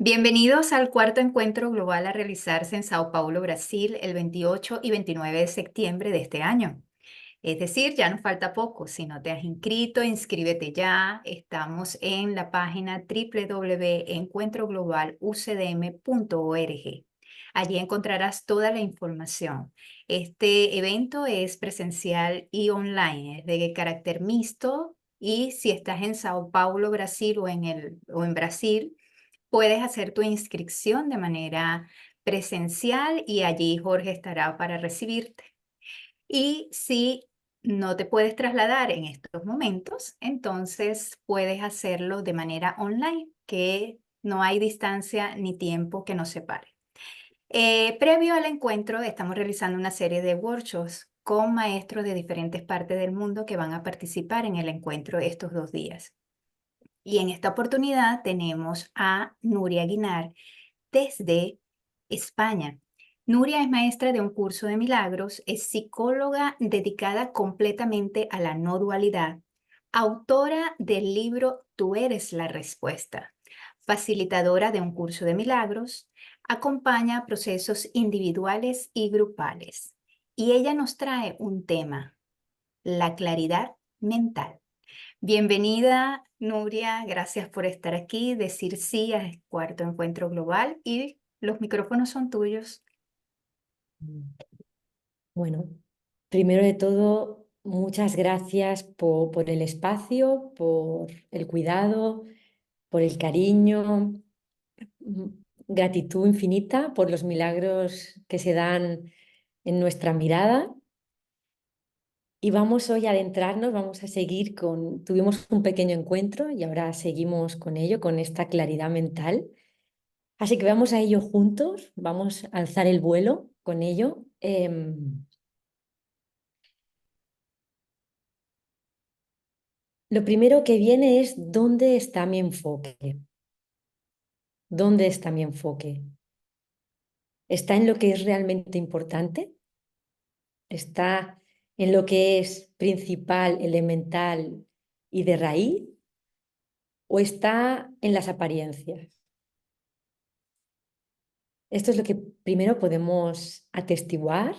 Bienvenidos al cuarto encuentro global a realizarse en Sao Paulo, Brasil, el 28 y 29 de septiembre de este año. Es decir, ya nos falta poco. Si no te has inscrito, inscríbete ya. Estamos en la página www.encuentroglobalucdm.org. Allí encontrarás toda la información. Este evento es presencial y online, es de carácter mixto. Y si estás en Sao Paulo, Brasil o en Brasil, puedes hacer tu inscripción de manera presencial y allí Jorge estará para recibirte. Y si no te puedes trasladar en estos momentos, entonces puedes hacerlo de manera online, que no hay distancia ni tiempo que nos separe. Previo al encuentro, estamos realizando una serie de workshops con maestros de diferentes partes del mundo que van a participar en el encuentro estos 2 días. Y en esta oportunidad tenemos a Nuria Guinar desde España. Nuria es maestra de un curso de milagros, es psicóloga dedicada completamente a la no dualidad, autora del libro Tú eres la respuesta, facilitadora de un curso de milagros, acompaña procesos individuales y grupales. Y ella nos trae un tema, la claridad mental. Bienvenida, Nuria. Gracias por estar aquí, decir sí al cuarto encuentro global y los micrófonos son tuyos. Bueno, primero de todo, muchas gracias por el espacio, por el cuidado, por el cariño, mm, gratitud infinita por los milagros que se dan en nuestra mirada. Y vamos hoy a adentrarnos, vamos a seguir tuvimos un pequeño encuentro y ahora seguimos con ello, con esta claridad mental. Así que vamos a ello juntos, vamos a alzar el vuelo con ello. Lo primero que viene es ¿dónde está mi enfoque? ¿Dónde está mi enfoque? ¿Está en lo que es realmente importante? ¿Está en lo que es principal, elemental y de raíz? ¿O está en las apariencias? Esto es lo que primero podemos atestiguar.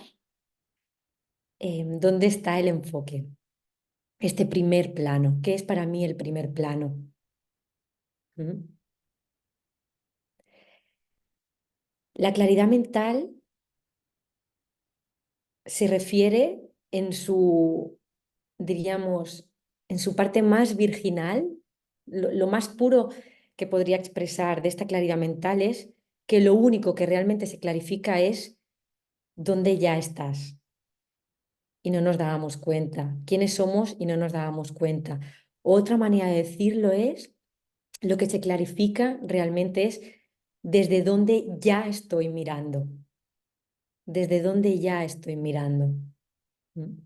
¿Dónde está el enfoque? Este primer plano. ¿Qué es para mí el primer plano? ¿Mm? La claridad mental se refiere en su, diríamos, en su parte más virginal, lo más puro que podría expresar de esta claridad mental es que lo único que realmente se clarifica es dónde ya estás y no nos dábamos cuenta, quiénes somos y no nos dábamos cuenta. Otra manera de decirlo es, lo que se clarifica realmente es desde dónde ya estoy mirando, desde dónde ya estoy mirando. ¿Mm?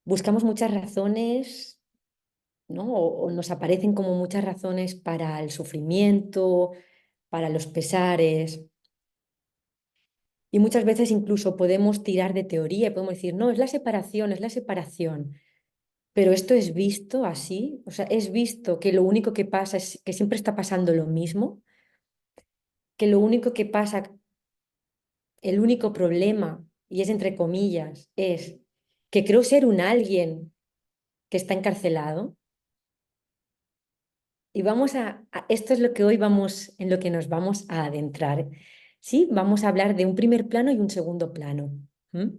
Buscamos muchas razones, ¿no? O nos aparecen como muchas razones para el sufrimiento, para los pesares. Y muchas veces incluso podemos tirar de teoría y podemos decir, no, es la separación, es la separación. Pero esto es visto así, o sea, es visto que lo único que pasa es que siempre está pasando lo mismo, que lo único que pasa, el único problema, y es entre comillas, es que creo ser un alguien que está encarcelado. Y esto es lo que hoy vamos, en lo que nos vamos a adentrar. Sí, vamos a hablar de un primer plano y un segundo plano. ¿Mm?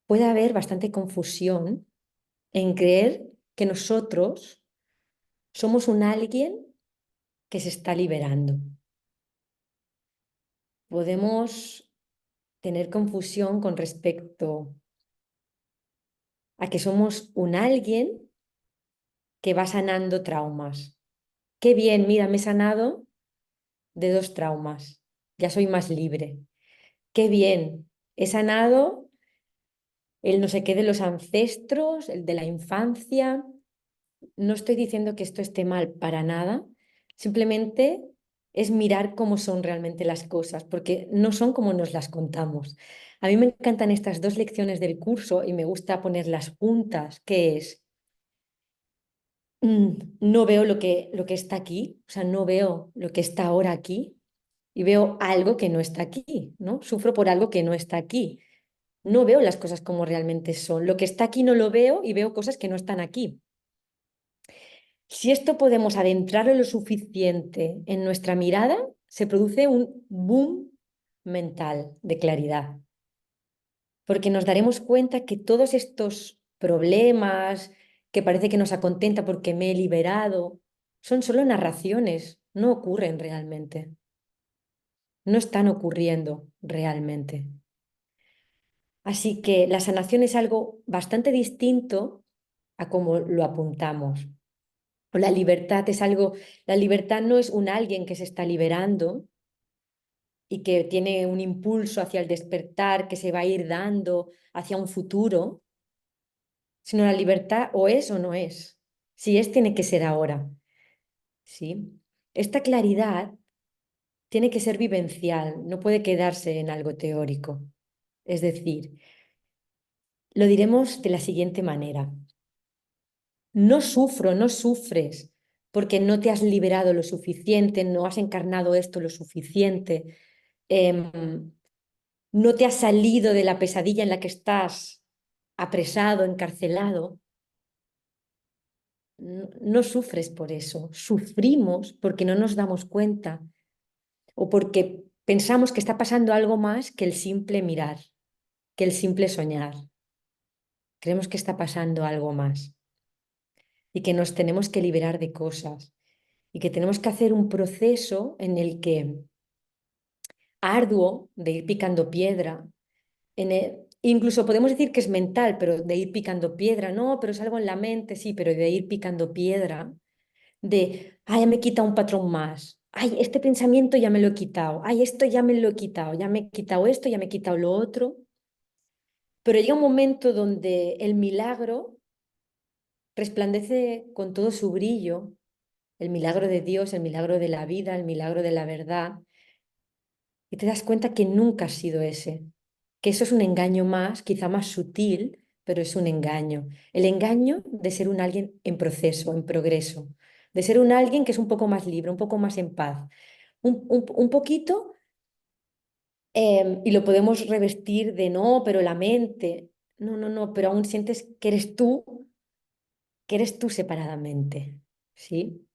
Puede haber bastante confusión en creer que nosotros somos un alguien que se está liberando. Podemos tener confusión con respecto a que somos un alguien que va sanando traumas. Qué bien, mira, me he sanado de 2 traumas. Ya soy más libre. Qué bien, he sanado el no sé qué de los ancestros, el de la infancia. No estoy diciendo que esto esté mal para nada, Simplemente es mirar cómo son realmente las cosas, porque no son como nos las contamos. A mí me encantan estas dos lecciones del curso y me gusta ponerlas juntas, que es, no veo lo que está aquí, o sea, no veo lo que está ahora aquí y veo algo que no está aquí, ¿no? Sufro por algo que no está aquí. No veo las cosas como realmente son. Lo que está aquí no lo veo y veo cosas que no están aquí. Si esto podemos adentrarlo lo suficiente en nuestra mirada, se produce un boom mental de claridad, porque nos daremos cuenta que todos estos problemas que parece que nos acontenta porque me he liberado, son solo narraciones, no ocurren realmente, no están ocurriendo realmente. Así que la sanación es algo bastante distinto a como lo apuntamos. O la libertad es algo, la libertad no es un alguien que se está liberando y que tiene un impulso hacia el despertar que se va a ir dando hacia un futuro, sino la libertad o es o no es. Si es, tiene que ser ahora, ¿sí? Esta claridad tiene que ser vivencial, no puede quedarse en algo teórico. Es decir, lo diremos de la siguiente manera. No sufro, no sufres porque no te has liberado lo suficiente, no has encarnado esto lo suficiente, no te has salido de la pesadilla en la que estás apresado, encarcelado. No, no sufres por eso, sufrimos porque no nos damos cuenta o porque pensamos que está pasando algo más que el simple mirar, que el simple soñar. Creemos que está pasando algo más y que nos tenemos que liberar de cosas y que tenemos que hacer un proceso en el que arduo de ir picando piedra, incluso podemos decir que es mental, pero de ir picando piedra, no, pero es algo en la mente, sí, pero de ir picando piedra, de, ay, ya me quita un patrón más, ay, este pensamiento ya me lo he quitado, ay, esto ya me lo he quitado, ya me he quitado esto, ya me he quitado lo otro, pero llega un momento donde el milagro resplandece con todo su brillo, el milagro de Dios, el milagro de la vida, el milagro de la verdad, y te das cuenta que nunca has sido ese, que eso es un engaño más, quizá más sutil, pero es un engaño. El engaño de ser un alguien en proceso, en progreso, de ser un alguien que es un poco más libre, un poco más en paz, un poquito, y lo podemos revestir de no, pero la mente, no, no, no, pero aún sientes que eres tú separadamente, ¿sí?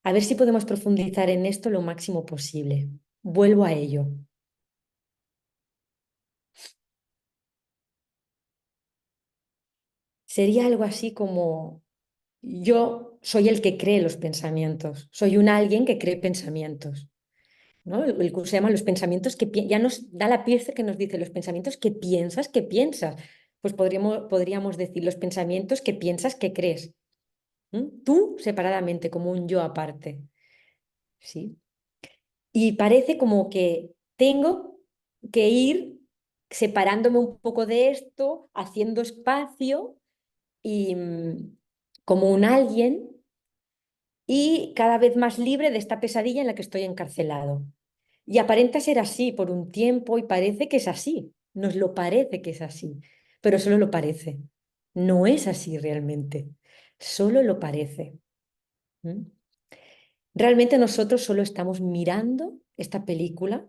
A ver si podemos profundizar en esto lo máximo posible. Vuelvo a ello. Sería algo así como yo soy el que cree los pensamientos, soy un alguien que cree pensamientos, ¿no? El curso se llama Los pensamientos que ya nos da la pieza que nos dice los pensamientos que piensas, que piensas. Pues podríamos decir los pensamientos que piensas, que crees. Tú separadamente, como un yo aparte, ¿sí? Y parece como que tengo que ir separándome un poco de esto, haciendo espacio y como un alguien y cada vez más libre de esta pesadilla en la que estoy encarcelado. Y aparenta ser así por un tiempo y parece que es así, nos lo parece que es así, pero solo lo parece. No es así realmente, solo lo parece. ¿Mm? Realmente nosotros solo estamos mirando esta película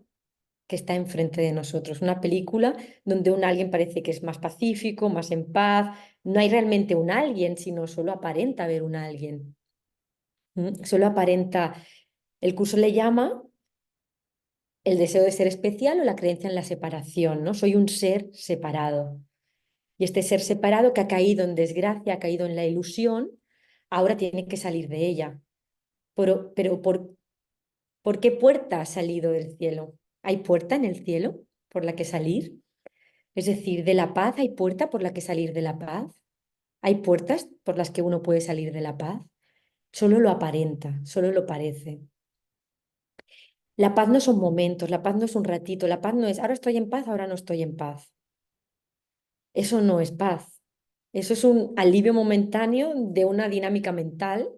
que está enfrente de nosotros, una película donde un alguien parece que es más pacífico, más en paz, no hay realmente un alguien, sino solo aparenta haber un alguien. Solo aparenta, el curso le llama el deseo de ser especial o la creencia en la separación, ¿no? Soy un ser separado. Y este ser separado que ha caído en desgracia, ha caído en la ilusión, ahora tiene que salir de ella. Pero ¿por qué puerta ha salido del cielo? ¿Hay puerta en el cielo por la que salir? Es decir, de la paz hay puerta por la que salir de la paz. ¿Hay puertas por las que uno puede salir de la paz? Solo lo aparenta, solo lo parece. La paz no son momentos, la paz no es un ratito, la paz no es ahora estoy en paz, ahora no estoy en paz. Eso no es paz. Eso es un alivio momentáneo de una dinámica mental.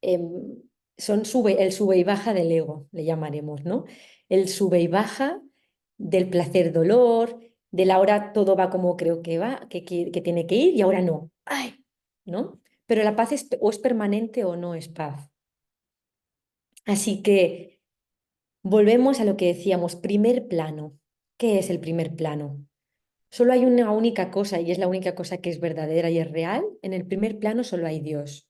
em, son el sube y baja del ego, le llamaremos, ¿no? El sube y baja del placer-dolor, del ahora todo va como creo que va, que tiene que ir y ahora no. ¡Ay! ¿No? Pero la paz o es permanente o no es paz. Así que volvemos a lo que decíamos, primer plano. ¿Qué es el primer plano? Solo hay una única cosa y es la única cosa que es verdadera y es real. En el primer plano solo hay Dios.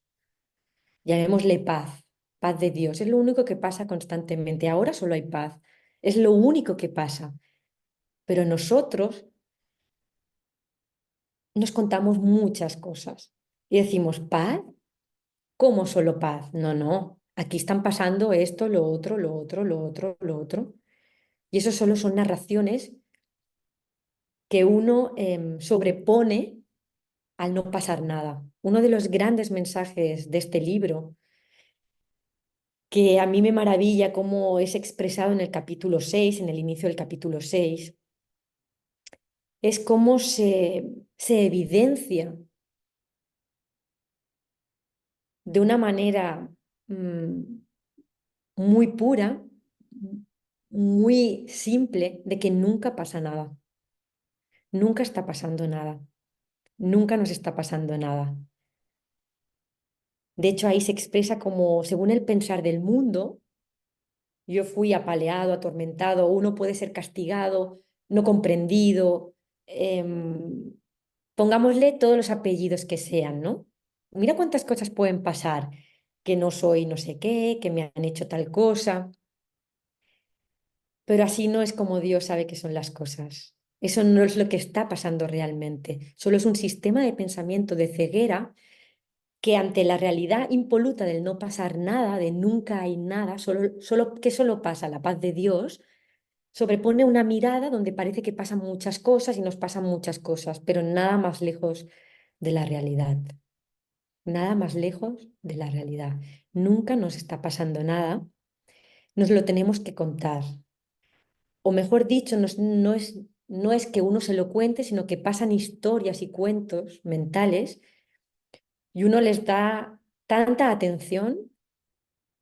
Llamémosle paz, paz de Dios. Es lo único que pasa constantemente. Ahora solo hay paz. Es lo único que pasa. Pero nosotros nos contamos muchas cosas y decimos, ¿paz? ¿Cómo solo paz? No, no. Aquí están pasando esto, lo otro, lo otro, lo otro, lo otro. Y eso solo son narraciones que uno sobrepone al no pasar nada. Uno de los grandes mensajes de este libro, que a mí me maravilla cómo es expresado en el capítulo 6, en el inicio del capítulo 6, es cómo se evidencia de una manera mm, muy pura, muy simple, de que nunca pasa nada. Nunca está pasando nada. Nunca nos está pasando nada. De hecho, ahí se expresa como, según el pensar del mundo, yo fui apaleado, atormentado, uno puede ser castigado, no comprendido, pongámosle todos los apellidos que sean, ¿no? Mira cuántas cosas pueden pasar, que no soy no sé qué, que me han hecho tal cosa, pero así no es como Dios sabe que son las cosas. Eso no es lo que está pasando realmente, solo es un sistema de pensamiento de ceguera que ante la realidad impoluta del no pasar nada, de nunca hay nada, que solo pasa la paz de Dios, sobrepone una mirada donde parece que pasan muchas cosas y nos pasan muchas cosas, pero nada más lejos de la realidad. Nada más lejos de la realidad. Nunca nos está pasando nada, nos lo tenemos que contar. O mejor dicho, no es que uno se lo cuente, sino que pasan historias y cuentos mentales y uno les da tanta atención,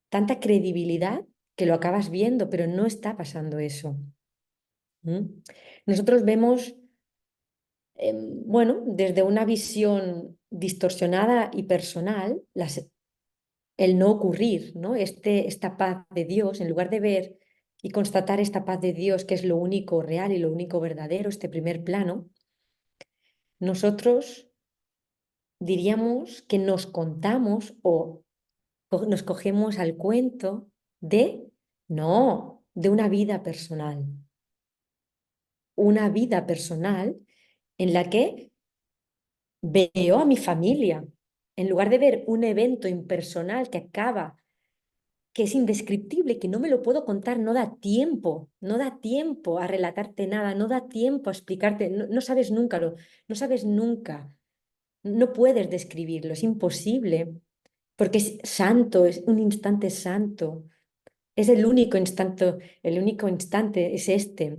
tanta credibilidad, que lo acabas viendo, pero no está pasando eso. ¿Mm? Nosotros vemos, bueno, desde una visión distorsionada y personal, el no ocurrir, ¿no? Esta paz de Dios, en lugar de ver y constatar esta paz de Dios, que es lo único real y lo único verdadero, este primer plano, nosotros diríamos que nos contamos o nos cogemos al cuento de, no, de una vida personal en la que veo a mi familia, en lugar de ver un evento impersonal que acaba, que es indescriptible, que no me lo puedo contar, no da tiempo, no da tiempo a relatarte nada, no da tiempo a explicarte, no, no sabes nunca, no sabes nunca, no puedes describirlo, es imposible, porque es santo, es un instante santo, es el único instante es este,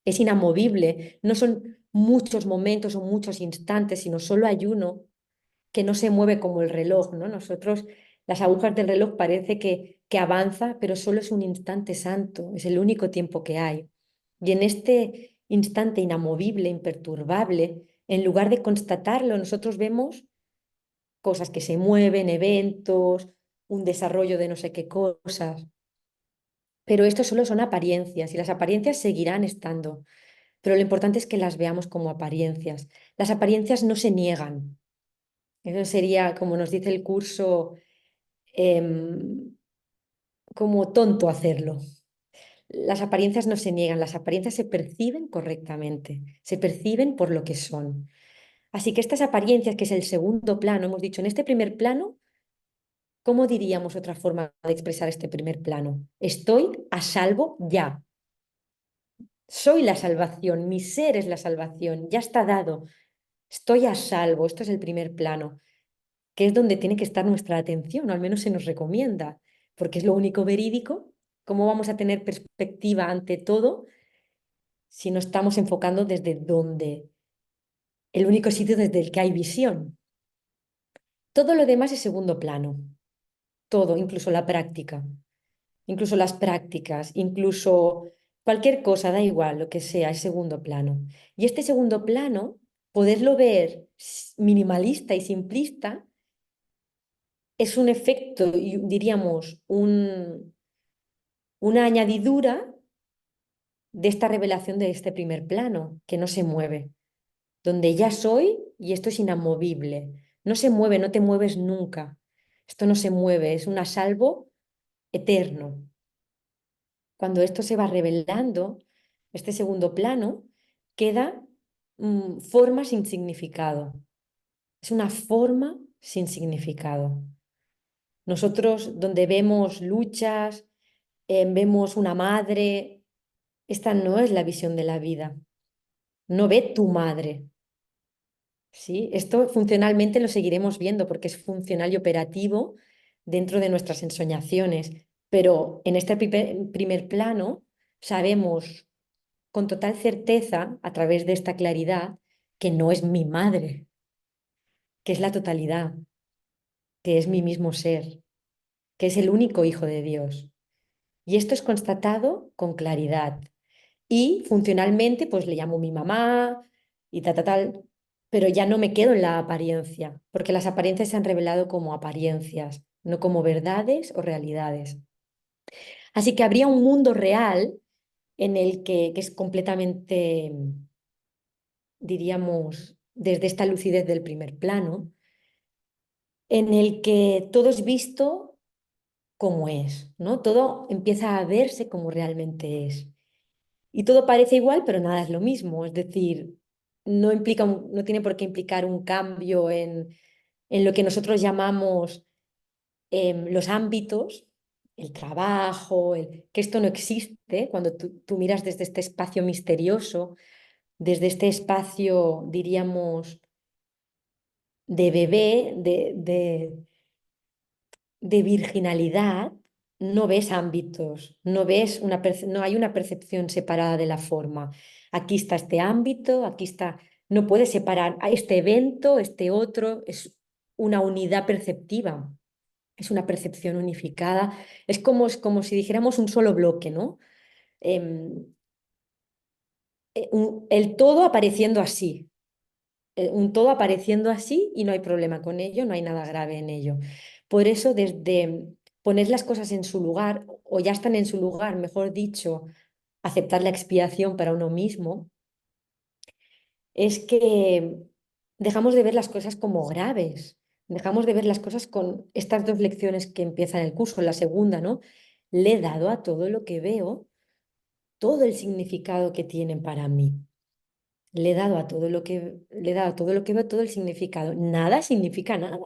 es inamovible, no son muchos momentos o muchos instantes, sino solo hay uno que no se mueve como el reloj, ¿no? Nosotros, las agujas del reloj parece que avanza, pero solo es un instante santo, es el único tiempo que hay. Y en este instante inamovible, imperturbable, en lugar de constatarlo, nosotros vemos cosas que se mueven, eventos, un desarrollo de no sé qué cosas. Pero esto solo son apariencias y las apariencias seguirán estando. Pero lo importante es que las veamos como apariencias. Las apariencias no se niegan. Eso sería, como nos dice el curso, em, como tonto hacerlo. Las apariencias no se niegan, las apariencias se perciben correctamente, se perciben por lo que son. Así que estas apariencias, que es el segundo plano, hemos dicho, en este primer plano, ¿cómo diríamos otra forma de expresar este primer plano? Estoy a salvo ya. Soy la salvación, mi ser es la salvación, ya está dado. Estoy a salvo, esto es el primer plano, que es donde tiene que estar nuestra atención, o al menos se nos recomienda, porque es lo único verídico. ¿Cómo vamos a tener perspectiva ante todo si no estamos enfocando desde donde, el único sitio desde el que hay visión? Todo lo demás es segundo plano. todo, incluso la práctica, incluso las prácticas, incluso cualquier cosa, da igual, lo que sea, es segundo plano. Y este segundo plano, poderlo ver minimalista y simplista, es un efecto, y diríamos, una añadidura de esta revelación de este primer plano, que no se mueve, donde ya soy y esto es inamovible. No se mueve, no te mueves nunca. Esto no se mueve, es un a salvo eterno. Cuando esto se va revelando, este segundo plano queda forma sin significado. Es una forma sin significado. Nosotros donde vemos luchas, vemos una madre, esta no es la visión de la vida. No ve tu madre, ¿sí? Esto funcionalmente lo seguiremos viendo porque es funcional y operativo dentro de nuestras ensoñaciones, pero en este primer plano sabemos con total certeza, a través de esta claridad, que no es mi madre, que es la totalidad, que es mi mismo ser, que es el único hijo de Dios. Y esto es constatado con claridad. Y funcionalmente, pues le llamo mi mamá y tal, pero ya no me quedo en la apariencia, porque las apariencias se han revelado como apariencias, no como verdades o realidades. Así que habría un mundo real en el que es completamente, diríamos, desde esta lucidez del primer plano, en el que todo es visto como es, ¿no? Todo empieza a verse como realmente es. Y todo parece igual, pero nada es lo mismo. Es decir, no implica no tiene por qué implicar un cambio en lo que nosotros llamamos los ámbitos, el trabajo, que esto no existe cuando tú miras desde este espacio misterioso, desde este espacio, diríamos, de bebé, de virginalidad, no ves ámbitos, no ves no hay una percepción separada de la forma. Aquí está este ámbito, aquí está, no puedes separar a este evento, este otro, es una unidad perceptiva, es una percepción unificada, es como si dijéramos un solo bloque, ¿no? Em, el todo apareciendo así, un todo apareciendo así y no hay problema con ello, no hay nada grave en ello. Por eso, desde poner las cosas en su lugar, o ya están en su lugar, mejor dicho, aceptar la expiación para uno mismo, es que dejamos de ver las cosas como graves, dejamos de ver las cosas con estas dos lecciones que empiezan el curso, la segunda, ¿no? Le he dado a todo lo que veo todo el significado que tienen para mí. Le he dado a todo lo que, le he dado a todo lo que veo todo el significado. Nada significa nada.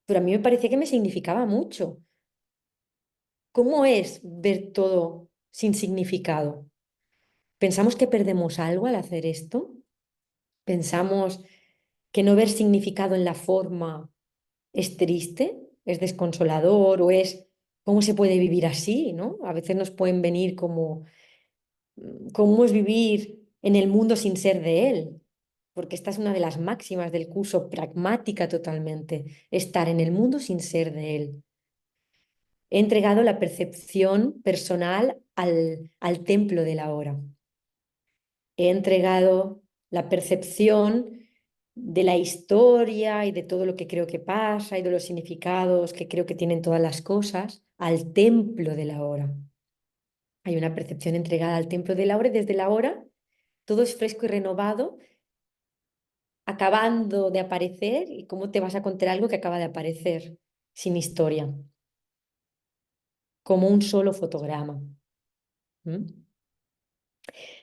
Pero a mí me parecía que me significaba mucho. ¿Cómo es ver todo sin significado? ¿Pensamos que perdemos algo al hacer esto? ¿Pensamos que no ver significado en la forma es triste, es desconsolador o es cómo se puede vivir así, ¿no? A veces nos pueden venir como cómo es vivir en el mundo sin ser de él, porque esta es una de las máximas del curso, pragmática totalmente, estar en el mundo sin ser de él. He entregado la percepción personal al templo de la hora. He entregado la percepción de la historia y de todo lo que creo que pasa y de los significados que creo que tienen todas las cosas al templo de la hora. Hay una percepción entregada al templo de la hora y desde la hora todo es fresco y renovado, acabando de aparecer. ¿Y cómo te vas a contar algo que acaba de aparecer sin historia? Como un solo fotograma. ¿Mm?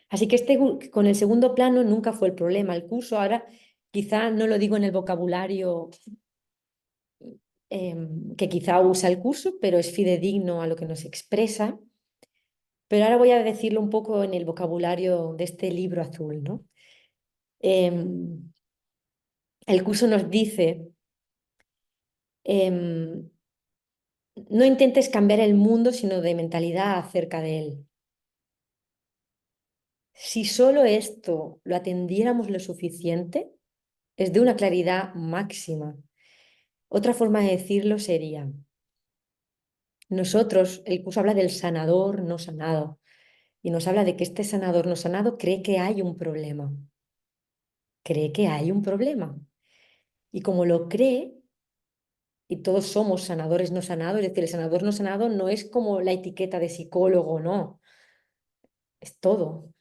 Así que con el segundo plano nunca fue el problema. El curso ahora quizá no lo digo en el vocabulario que quizá usa el curso, pero es fidedigno a lo que nos expresa. Pero ahora voy a decirlo un poco en el vocabulario de este libro azul, ¿no? Em, el curso nos dice, em, no intentes cambiar el mundo, sino de mentalidad acerca de él. Si solo esto lo atendiéramos lo suficiente, es de una claridad máxima. Otra forma de decirlo sería, nosotros, el curso habla del sanador no sanado y nos habla de que este sanador no sanado cree que hay un problema, cree que hay un problema. Y como lo cree, y todos somos sanadores no sanados, es decir, el sanador no sanado no es como la etiqueta de psicólogo, no, es todo.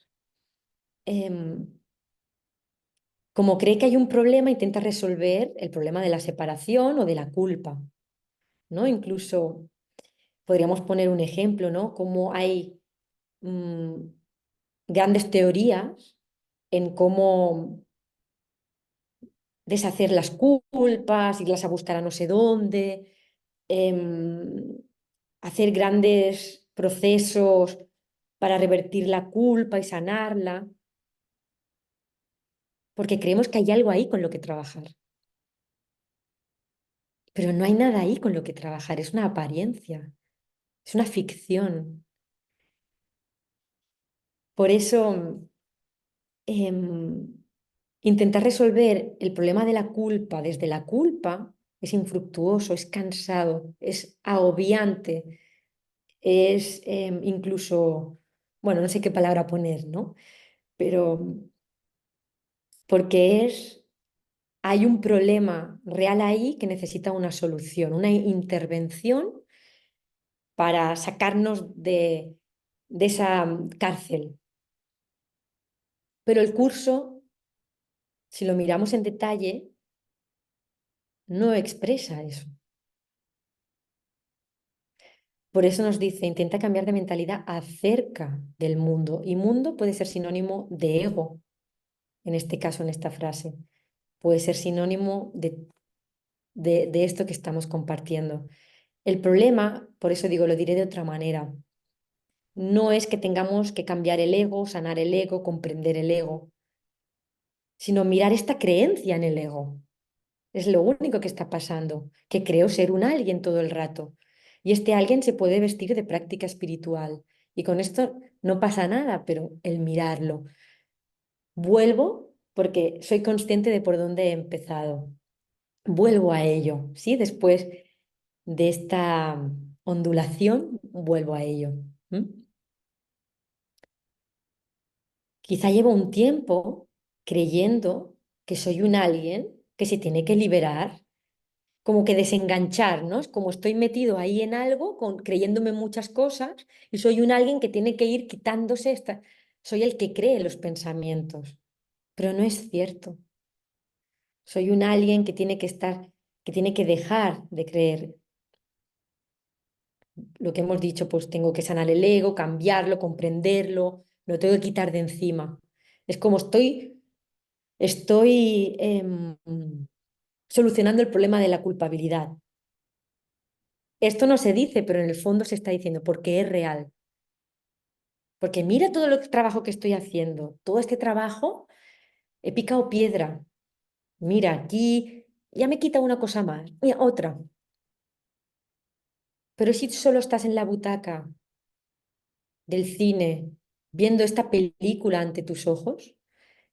Em, Como cree que hay un problema, intenta resolver el problema de la separación o de la culpa, ¿no? Incluso podríamos poner un ejemplo, ¿no? Como hay mm, grandes teorías en cómo deshacer las culpas, irlas a buscar a no sé dónde, em, hacer grandes procesos para revertir la culpa y sanarla, porque creemos que hay algo ahí con lo que trabajar. Pero no hay nada ahí con lo que trabajar, es una apariencia, es una ficción. Por eso, em, intentar resolver el problema de la culpa desde la culpa es infructuoso, es cansado, es agobiante, es incluso, bueno, no sé qué palabra poner, ¿no? Pero porque hay un problema real ahí que necesita una solución, una intervención para sacarnos de esa cárcel. Pero el curso, si lo miramos en detalle, no expresa eso. Por eso nos dice, intenta cambiar de mentalidad acerca del mundo. Y mundo puede ser sinónimo de ego, en este caso, en esta frase. Puede ser sinónimo de esto que estamos compartiendo. El problema, por eso digo, lo diré de otra manera, no es que tengamos que cambiar el ego, sanar el ego, comprender el ego, sino mirar esta creencia en el ego. Es lo único que está pasando, que creo ser un alguien todo el rato. Y este alguien se puede vestir de práctica espiritual. Y con esto no pasa nada, pero el mirarlo. Vuelvo porque soy consciente de por dónde he empezado. Vuelvo a ello, ¿sí? Después de esta ondulación, vuelvo a ello. ¿M? Quizá llevo un tiempo creyendo que soy un alguien que se tiene que liberar, como que desenganchar, ¿no? Es como estoy metido ahí en algo, creyéndome muchas cosas, y soy un alguien que tiene que ir quitándose esta. Soy el que cree los pensamientos, pero no es cierto. Soy un alguien que tiene que estar, que tiene que dejar de creer lo que hemos dicho, pues tengo que sanar el ego, cambiarlo, comprenderlo, lo tengo que quitar de encima. Es como estoy solucionando el problema de la culpabilidad. Esto no se dice, pero en el fondo se está diciendo porque es real. Porque mira todo el trabajo que estoy haciendo. Todo este trabajo he picado piedra. Mira, aquí ya me quita una cosa más. Mira, otra. Pero si solo estás en la butaca del cine viendo esta película ante tus ojos,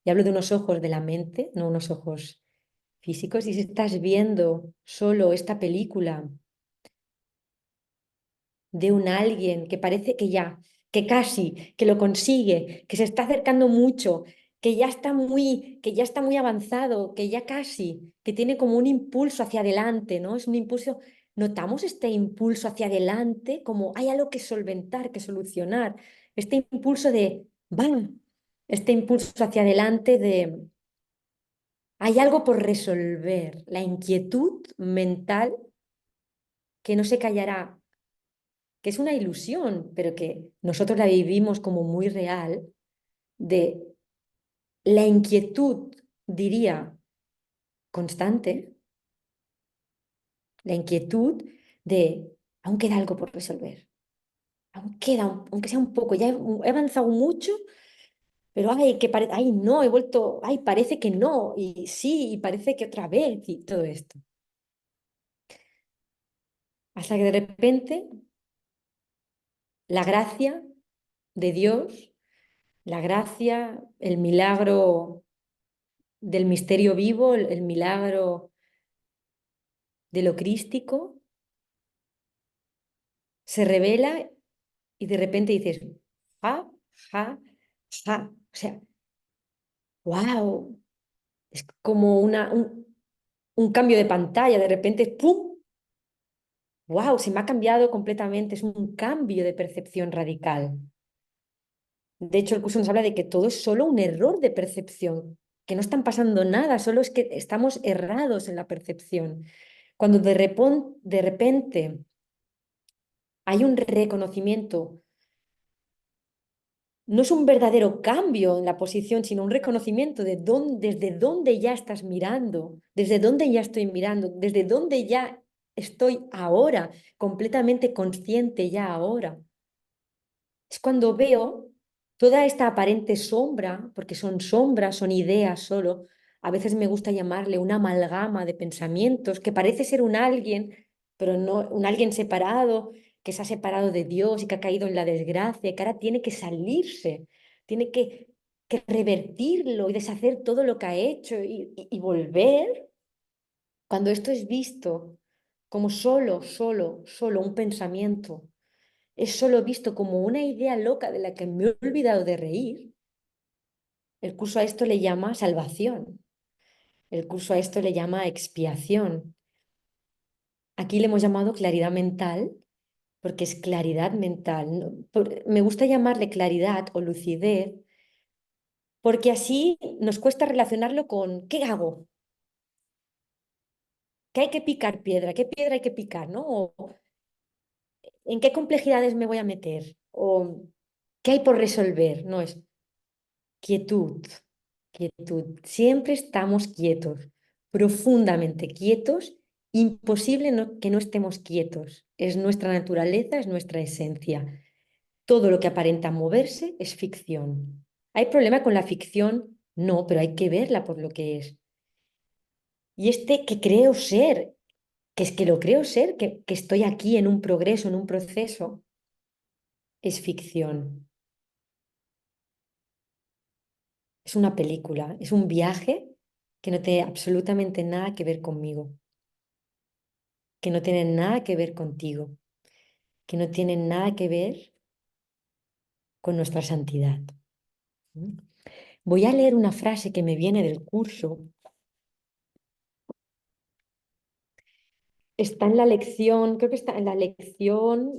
y hablo de unos ojos de la mente, no unos ojos físicos, y si estás viendo solo esta película de un alguien que parece que ya, que casi, que lo consigue, que se está acercando mucho, que ya está muy avanzado, que ya casi, que tiene como un impulso hacia adelante, ¿no? Es un impulso, notamos este impulso hacia adelante como hay algo que solventar, que solucionar, este impulso de, ¡bam! Este impulso hacia adelante de, hay algo por resolver, la inquietud mental que no se callará, que es una ilusión, pero que nosotros la vivimos como muy real, de la inquietud, diría, constante, la inquietud de, aún queda algo por resolver, aún queda, aunque sea un poco, ya he avanzado mucho, pero ay, ay, no, he vuelto, ay, parece que no, y sí, y parece que otra vez, y todo esto. Hasta que de repente la gracia de Dios, la gracia, el milagro del misterio vivo, el milagro de lo crístico, se revela y de repente dices, ja, ja, ja. O sea, wow, es como un cambio de pantalla, de repente, ¡pum! Wow, se me ha cambiado completamente, es un cambio de percepción radical. De hecho, el curso nos habla de que todo es solo un error de percepción, que no están pasando nada, solo es que estamos errados en la percepción. Cuando de repente hay un reconocimiento, no es un verdadero cambio en la posición, sino un reconocimiento de desde dónde ya estás mirando, desde dónde ya estoy mirando, desde dónde ya estoy ahora, completamente consciente ya ahora. Es cuando veo toda esta aparente sombra, porque son sombras, son ideas solo. A veces me gusta llamarle una amalgama de pensamientos que parece ser un alguien, pero no un alguien separado, que se ha separado de Dios y que ha caído en la desgracia, que ahora tiene que salirse, tiene que revertirlo y deshacer todo lo que ha hecho y volver. Cuando esto es visto como solo un pensamiento, es solo visto como una idea loca de la que me he olvidado de reír, el curso a esto le llama salvación, el curso a esto le llama expiación. Aquí le hemos llamado claridad mental porque es claridad mental. Me gusta llamarle claridad o lucidez porque así nos cuesta relacionarlo con ¿qué hago? ¿Qué hay que picar piedra? ¿Qué piedra hay que picar? ¿No? O ¿en qué complejidades me voy a meter? ¿O qué hay por resolver? No es quietud, quietud. Siempre estamos quietos, profundamente quietos. Imposible que no estemos quietos. Es nuestra naturaleza, es nuestra esencia. Todo lo que aparenta moverse es ficción. ¿Hay problema con la ficción? No, pero hay que verla por lo que es. Y este que creo ser, que es que lo creo ser, que estoy aquí en un progreso, en un proceso, es ficción. Es una película, es un viaje que no tiene absolutamente nada que ver conmigo, que no tiene nada que ver contigo, que no tiene nada que ver con nuestra santidad. ¿Mm? Voy a leer una frase que me viene del curso. Está en la lección, creo que está en la lección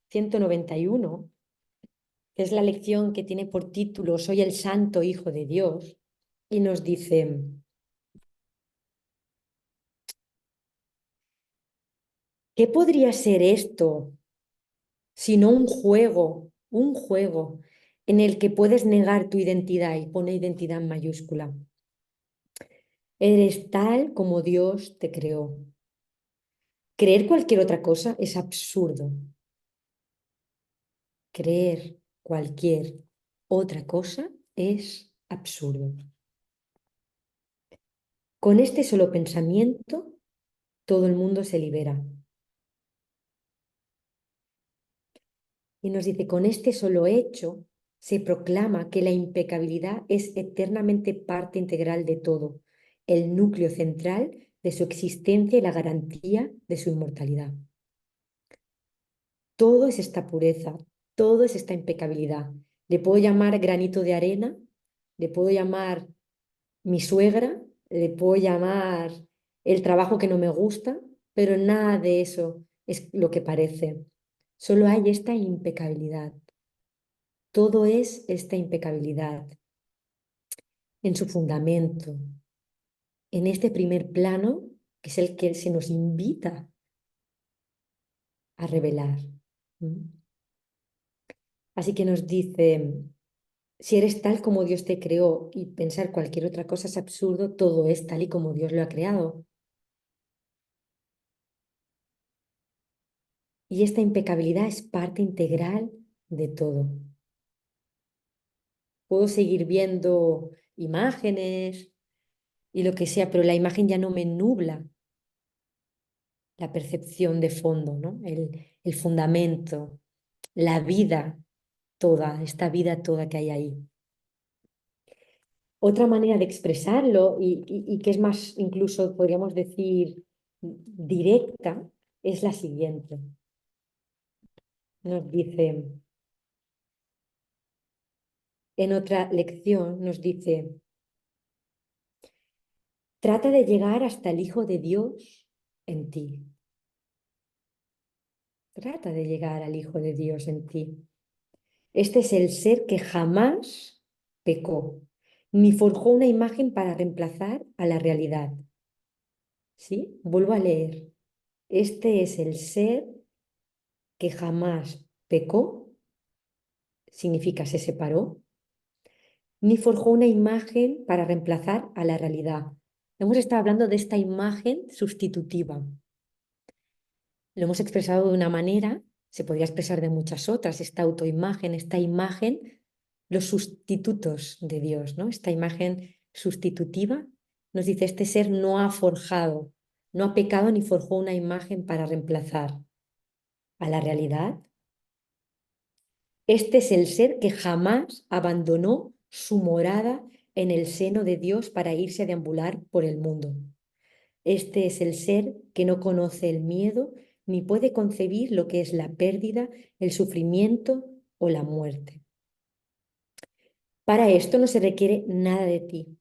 191, que es la lección que tiene por título Soy el Santo Hijo de Dios, y nos dice, ¿qué podría ser esto sino un juego en el que puedes negar tu identidad y pone identidad en mayúscula? Eres tal como Dios te creó. Creer cualquier otra cosa es absurdo. Creer cualquier otra cosa es absurdo. Con este solo pensamiento, todo el mundo se libera. Y nos dice, con este solo hecho, se proclama que la impecabilidad es eternamente parte integral de todo, el núcleo central de su existencia y la garantía de su inmortalidad. Todo es esta pureza, todo es esta impecabilidad. Le puedo llamar granito de arena, le puedo llamar mi suegra, le puedo llamar el trabajo que no me gusta, pero nada de eso es lo que parece. Solo hay esta impecabilidad. Todo es esta impecabilidad en su fundamento, en este primer plano, que es el que se nos invita a revelar. ¿Mm? Así que nos dice, si eres tal como Dios te creó y pensar cualquier otra cosa es absurdo, todo es tal y como Dios lo ha creado. Y esta impecabilidad es parte integral de todo. Puedo seguir viendo imágenes y lo que sea, pero la imagen ya no me nubla la percepción de fondo, ¿no? El fundamento, la vida toda, esta vida toda que hay ahí. Otra manera de expresarlo y que es más, incluso podríamos decir, directa es la siguiente. Nos dice, en otra lección, nos dice, trata de llegar hasta el Hijo de Dios en ti. Trata de llegar al Hijo de Dios en ti. Este es el ser que jamás pecó, ni forjó una imagen para reemplazar a la realidad. ¿Sí? Vuelvo a leer. Este es el ser que jamás pecó, significa se separó, ni forjó una imagen para reemplazar a la realidad. Hemos estado hablando de esta imagen sustitutiva. Lo hemos expresado de una manera, se podría expresar de muchas otras, esta imagen, los sustitutos de Dios, ¿no? Esta imagen sustitutiva nos dice, este ser no ha forjado, no ha pecado ni forjó una imagen para reemplazar a la realidad. Este es el ser que jamás abandonó su morada en el seno de Dios para irse a deambular por el mundo. Este es el ser que no conoce el miedo ni puede concebir lo que es la pérdida, el sufrimiento o la muerte. Para esto no se requiere nada de ti,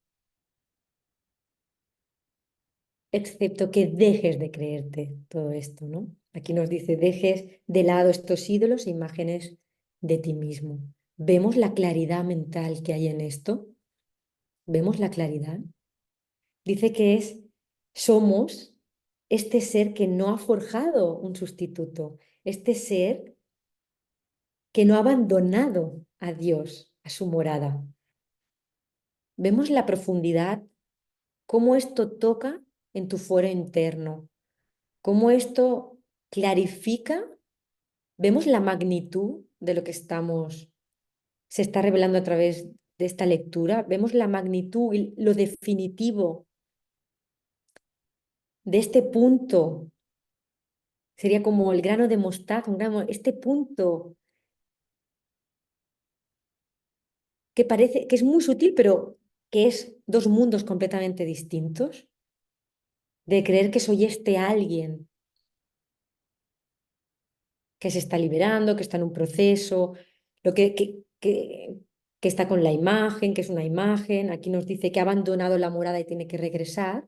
excepto que dejes de creerte todo esto, ¿no? Aquí nos dice, dejes de lado estos ídolos e imágenes de ti mismo. ¿Vemos la claridad mental que hay en esto? ¿Vemos la claridad? Dice que somos este ser que no ha forjado un sustituto, este ser que no ha abandonado a Dios, a su morada. Vemos la profundidad, cómo esto toca en tu fuero interno, cómo esto clarifica, vemos la magnitud de lo que se está revelando a través de esta lectura, vemos la magnitud y lo definitivo de este punto. Sería como el grano de mostaza, este punto que parece que es muy sutil, pero que es dos mundos completamente distintos, de creer que soy este alguien que se está liberando, que está en un proceso, lo que está con la imagen, que es una imagen. Aquí nos dice que ha abandonado la morada y tiene que regresar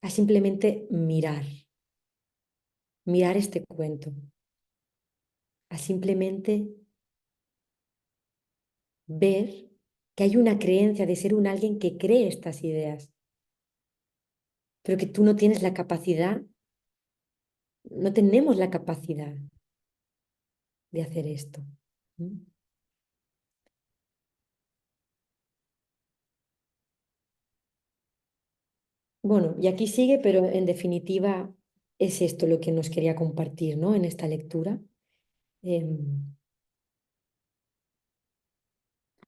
a simplemente mirar este cuento, a simplemente ver que hay una creencia de ser un alguien que cree estas ideas, pero que tú no tienes la capacidad, no tenemos la capacidad de hacer esto. ¿Mm? Bueno, y aquí sigue, pero en definitiva es esto lo que nos quería compartir, ¿no? En esta lectura. Em,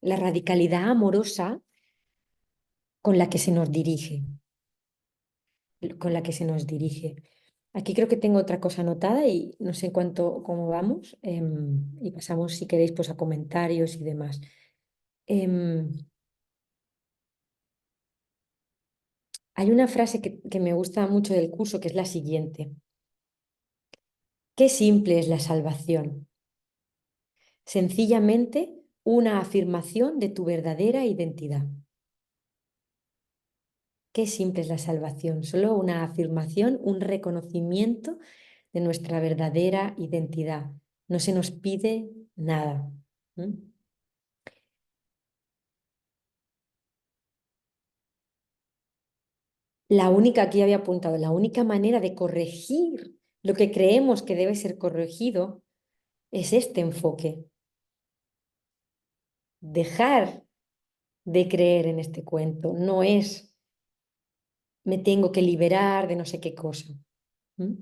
la radicalidad amorosa con la que se nos dirige, con la que se nos dirige. Aquí creo que tengo otra cosa anotada y no sé cómo vamos, y pasamos, si queréis, pues a comentarios y demás. Em, Hay una frase que me gusta mucho del curso que es la siguiente. Qué simple es la salvación. Sencillamente una afirmación de tu verdadera identidad. Qué simple es la salvación, solo una afirmación, un reconocimiento de nuestra verdadera identidad. No se nos pide nada. ¿Mm? La única, aquí había apuntado, la única manera de corregir lo que creemos que debe ser corregido es este enfoque. Dejar de creer en este cuento no es me tengo que liberar de no sé qué cosa. ¿Mm?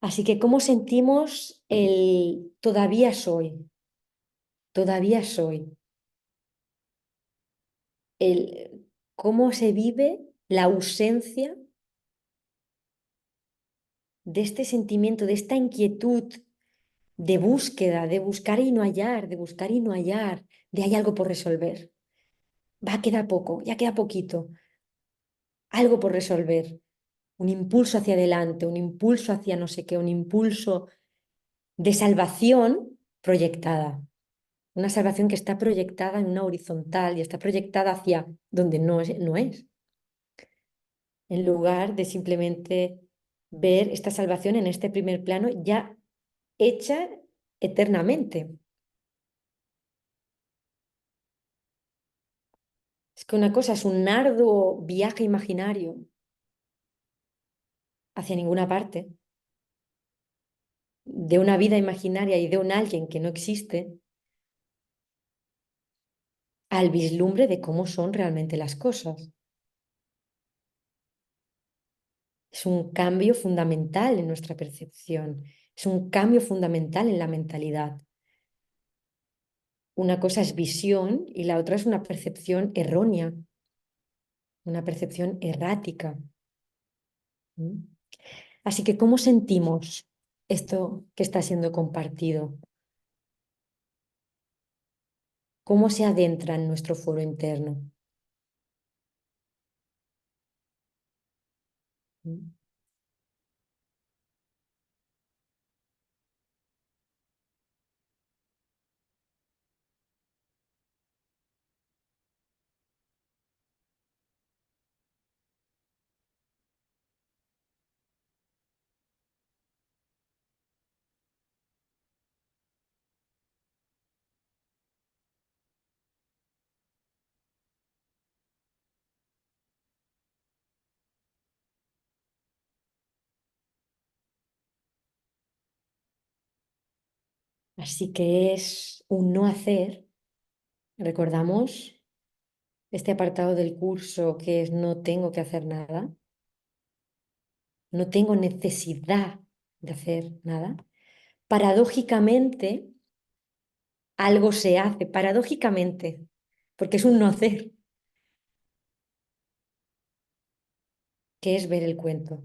Así que, ¿cómo sentimos el todavía soy? Todavía soy. ¿Cómo se vive la ausencia de este sentimiento, de esta inquietud de búsqueda, de buscar y no hallar, de buscar y no hallar, de hay algo por resolver. Va a quedar poco, ya queda poquito, algo por resolver, un impulso hacia adelante, un impulso hacia no sé qué, un impulso de salvación proyectada. Una salvación que está proyectada en una horizontal y está proyectada hacia donde no es, no es. En lugar de simplemente ver esta salvación en este primer plano ya hecha eternamente. Es que una cosa es un arduo viaje imaginario hacia ninguna parte, de una vida imaginaria y de un alguien que no existe, al vislumbre de cómo son realmente las cosas. Es un cambio fundamental en nuestra percepción, es un cambio fundamental en la mentalidad. Una cosa es visión y la otra es una percepción errónea, una percepción errática. ¿Mm? Así que, ¿cómo sentimos esto que está siendo compartido? ¿Cómo se adentra en nuestro foro interno? ¿Mm? Así que es un no hacer. Recordamos este apartado del curso que es no tengo que hacer nada, no tengo necesidad de hacer nada. Paradójicamente, algo se hace, paradójicamente, porque es un no hacer, que es ver el cuento,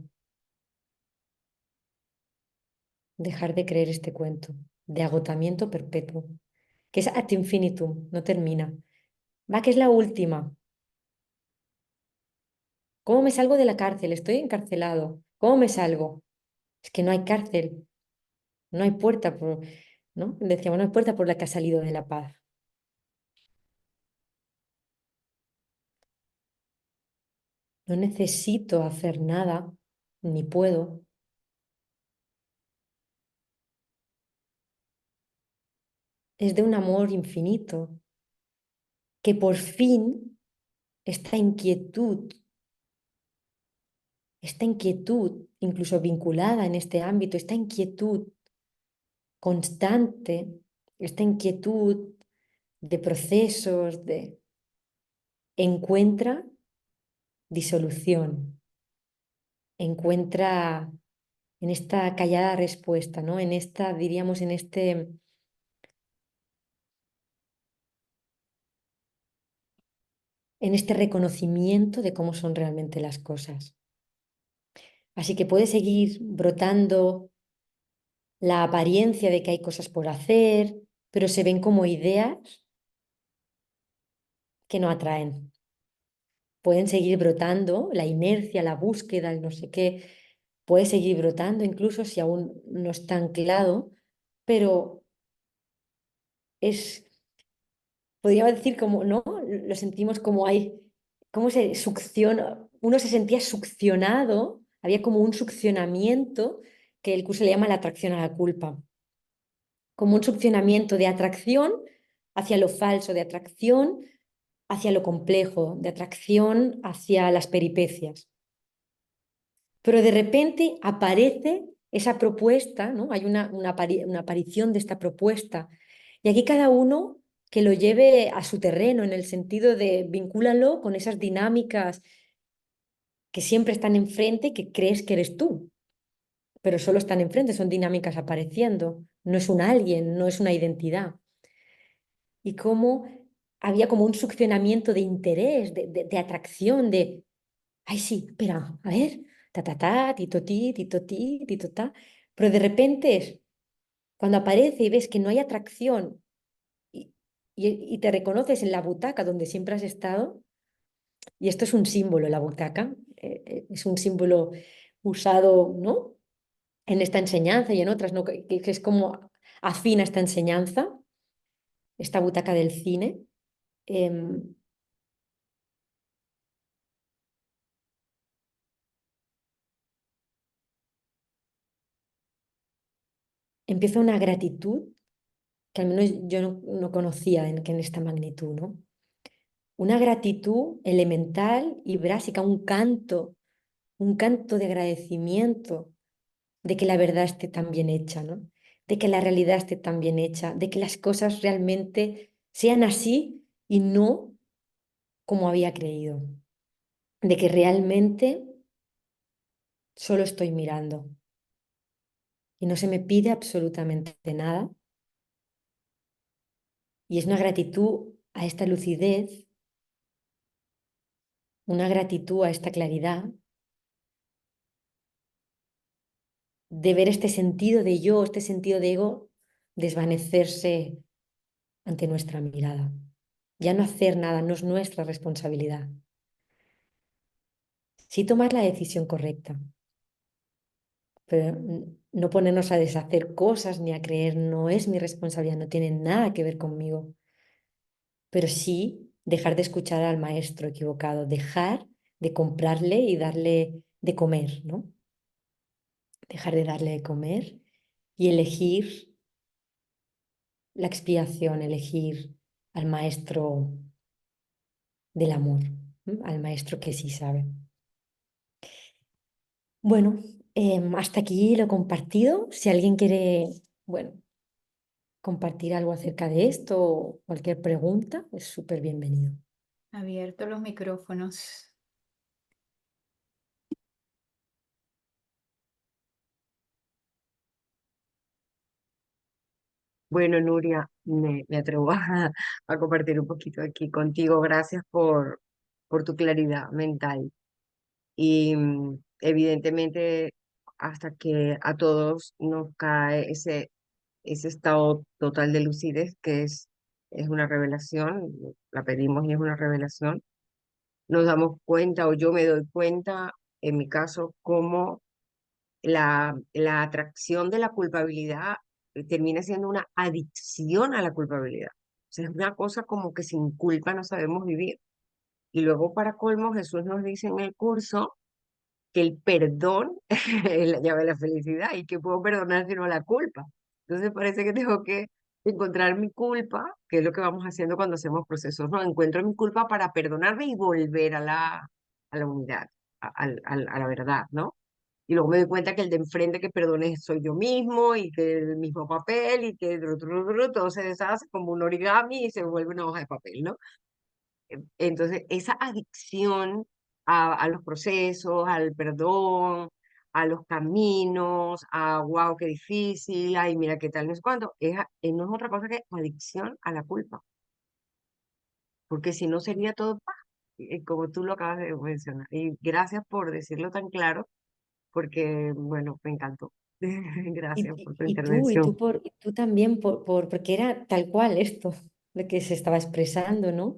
dejar de creer este cuento de agotamiento perpetuo, que es ad infinitum, no termina. Va, que es la última. ¿Cómo me salgo de la cárcel? Estoy encarcelado. ¿Cómo me salgo? Es que no hay cárcel, no hay puerta por, ¿no? Decíamos, no hay puerta por la que ha salido de la paz. No necesito hacer nada, ni puedo. Es de un amor infinito que por fin esta inquietud, incluso vinculada en este ámbito, esta inquietud constante, esta inquietud de procesos, encuentra disolución, encuentra en esta callada respuesta, ¿no? En esta, diríamos, en este reconocimiento de cómo son realmente las cosas. Así que puede seguir brotando la apariencia de que hay cosas por hacer, pero se ven como ideas que no atraen. Pueden seguir brotando, la inercia, la búsqueda, el no sé qué, puede seguir brotando incluso si aún no está anclado, pero es, podríamos decir como, ¿no? Lo sentimos como hay, cómo se succiona, uno se sentía succionado, había como un succionamiento que el curso le llama la atracción a la culpa, como un succionamiento de atracción hacia lo falso, de atracción hacia lo complejo, de atracción hacia las peripecias. Pero de repente aparece esa propuesta, ¿no? Hay una aparición de esta propuesta. Y aquí cada uno que lo lleve a su terreno, en el sentido de vincúlalo con esas dinámicas que siempre están enfrente y que crees que eres tú, pero solo están enfrente, son dinámicas apareciendo. No es un alguien, no es una identidad. Y cómo había como un succionamiento de interés, de atracción, de, ay, sí, espera, a ver. ta, ta, ta, titoti, titoti, titotá. Pero de repente es cuando aparece y ves que no hay atracción y, y te reconoces en la butaca donde siempre has estado, y esto es un símbolo, la butaca, es un símbolo usado, ¿no? En esta enseñanza y en otras, ¿no? Que es como afín a esta enseñanza, esta butaca del cine. em, Empieza una gratitud que al menos yo no conocía que en esta magnitud, ¿no? Una gratitud elemental y básica, un canto de agradecimiento de que la verdad esté tan bien hecha, ¿no? De que la realidad esté tan bien hecha, de que las cosas realmente sean así y no como había creído, de que realmente solo estoy mirando y no se me pide absolutamente nada. Y es una gratitud a esta lucidez, una gratitud a esta claridad, de ver este sentido de yo, este sentido de ego desvanecerse ante nuestra mirada. Ya no hacer nada, no es nuestra responsabilidad. Sí tomar la decisión correcta, pero no ponernos a deshacer cosas ni a creer no es mi responsabilidad, no tiene nada que ver conmigo, pero sí dejar de escuchar al maestro equivocado, dejar de comprarle y darle de comer, ¿no? Dejar de darle de comer y elegir la expiación, elegir al maestro del amor, ¿m? Al maestro que sí sabe. Bueno, hasta aquí lo compartido. Si alguien quiere, bueno, compartir algo acerca de esto o cualquier pregunta, es súper bienvenido. Abierto los micrófonos. Bueno, Nuria, me atrevo a compartir un poquito aquí contigo. Gracias por tu claridad mental. Y evidentemente, hasta que a todos nos cae ese estado total de lucidez, que es una revelación, la pedimos y es una revelación, nos damos cuenta, o yo me doy cuenta, en mi caso, cómo la atracción de la culpabilidad termina siendo una adicción a la culpabilidad. O sea, es una cosa como que sin culpa no sabemos vivir. Y luego, para colmo, Jesús nos dice en el curso que el perdón es la llave de la felicidad y que puedo perdonar sino la culpa. Entonces parece que tengo que encontrar mi culpa, que es lo que vamos haciendo cuando hacemos procesos, ¿no? Encuentro mi culpa para perdonarme y volver a la unidad, a la verdad, ¿no? Y luego me doy cuenta que el de enfrente que perdone soy yo mismo y que el mismo papel y que todo se deshace como un origami y se vuelve una hoja de papel, ¿no? Entonces, esa adicción a los procesos, al perdón, a los caminos, a wow, qué difícil, ay, mira qué tal, no es cuánto, no es otra cosa que adicción a la culpa, porque si no sería todo paz, como tú lo acabas de mencionar. Y gracias por decirlo tan claro porque, bueno, me encantó. Gracias por tu intervención. Y tú también, porque era tal cual esto, lo que se estaba expresando, ¿no?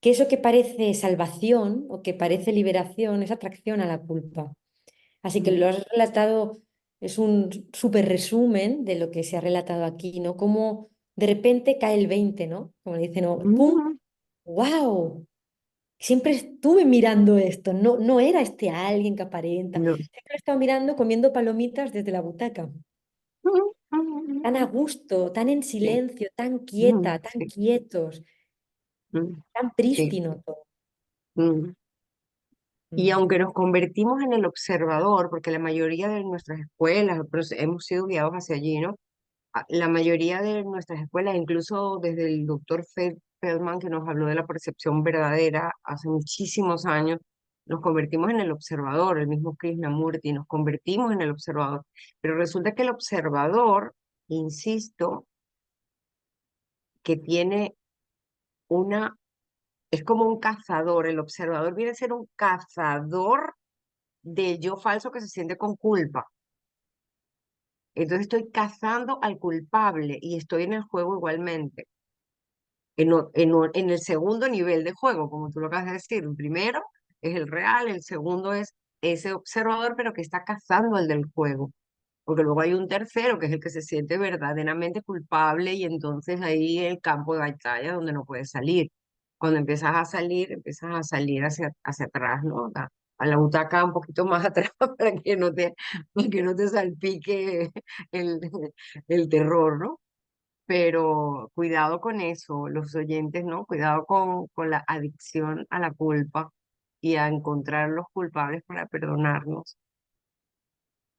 Que eso que parece salvación o que parece liberación es atracción a la culpa. Así que Mm, lo has relatado, es un súper resumen de lo que se ha relatado aquí, ¿no? Como de repente cae el 20, ¿no? Como dicen, ¿no? ¡Pum! mm, ¡Wow! Siempre estuve mirando esto, no era este alguien que aparenta. no, Siempre he estado mirando, comiendo palomitas desde la butaca. mm, Tan a mm, gusto, tan en sí, silencio, tan quieta, tan sí, quietos, mm, tan sí, prístino todo. mm. Y Mm. aunque nos convertimos en el observador, porque la mayoría de nuestras escuelas, hemos sido guiados hacia allí, ¿no? La mayoría de nuestras escuelas, incluso desde el doctor Feldman, que nos habló de la percepción verdadera hace muchísimos años, nos convertimos en el observador, el mismo Krishnamurti, nos convertimos en el observador. Pero resulta que el observador, insisto, que tiene una, es como un cazador, el observador viene a ser un cazador del yo falso que se siente con culpa. Entonces estoy cazando al culpable y estoy en el juego igualmente. En el segundo nivel de juego, como tú lo acabas de decir. El primero es el real, el segundo es ese observador, pero que está cazando al del juego. Porque luego hay un tercero, que es el que se siente verdaderamente culpable y entonces ahí el campo de batalla donde no puedes salir. Cuando empiezas a salir hacia atrás, ¿no? A la butaca un poquito más atrás para que no te salpique el, el terror, ¿no? Pero cuidado con eso, los oyentes, ¿no? Cuidado con la adicción a la culpa y a encontrar los culpables para perdonarnos,